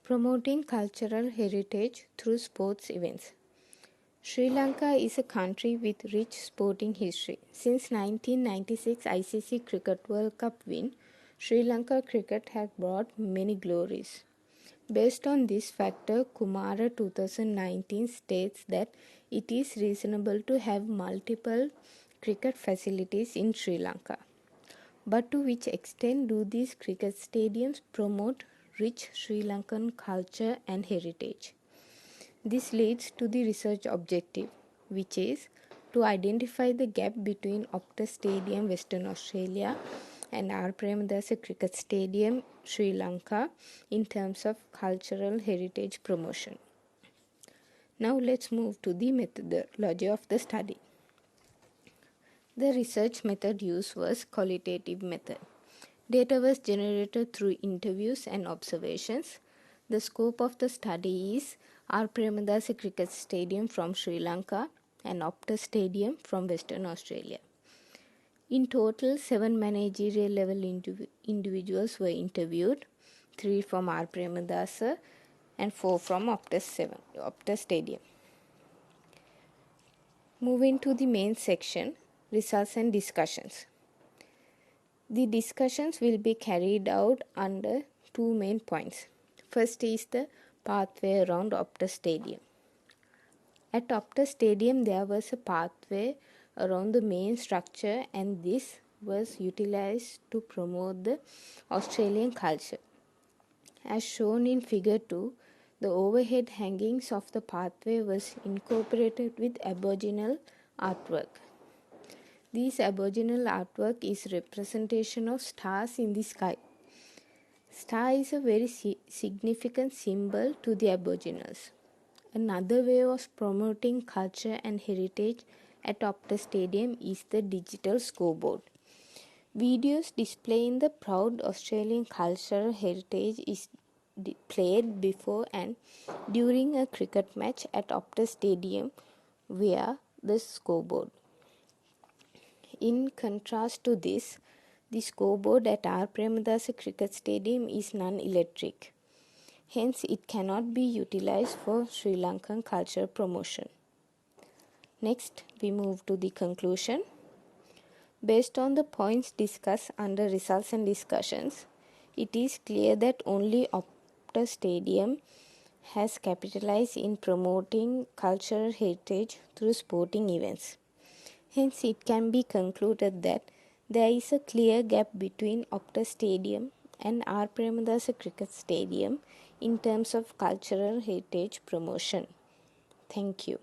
Promoting cultural heritage through sports events. Sri Lanka is a country with rich sporting history. Since 1996 ICC Cricket World Cup win, Sri Lanka cricket has brought many glories. Based on this factor, Kumara 2019 states that it is reasonable to have multiple cricket facilities in Sri Lanka. But to which extent do these cricket stadiums promote rich Sri Lankan culture and heritage? This leads to the research objective, which is to identify the gap between Optus Stadium, Western Australia, and R. Premadasa Cricket Stadium, Sri Lanka, in terms of cultural heritage promotion. Now let's move to the methodology of the study. The research method used was qualitative method. Data was generated through interviews and observations. The scope of the study is R. Premadasa Cricket Stadium from Sri Lanka and Optus Stadium from Western Australia. In total, 7 managerial level individuals were interviewed, 3 from R. Premadasa and 4 from Optus Stadium. Moving to the main section, results and discussions. The discussions will be carried out under 2 main points. First is the pathway around Optus Stadium. At Optus Stadium, there was a pathway around the main structure, and this was utilized to promote the Australian culture. As shown in figure 2, the overhead hangings of the pathway was incorporated with Aboriginal artwork. This Aboriginal artwork is representation of stars in the sky. Star is a very significant symbol to the Aboriginals. Another way of promoting culture and heritage at Optus Stadium is the digital scoreboard. Videos displaying the proud Australian cultural heritage is played before and during a cricket match at Optus Stadium via the scoreboard. In contrast to this, the scoreboard at R. Premadasa Cricket Stadium is non-electric. Hence, it cannot be utilized for Sri Lankan culture promotion. Next, we move to the conclusion. Based on the points discussed under results and discussions, it is clear that only Optus Stadium has capitalized in promoting cultural heritage through sporting events. Hence, it can be concluded that there is a clear gap between Optus Stadium and R. Premadasa Cricket Stadium in terms of cultural heritage promotion. Thank you.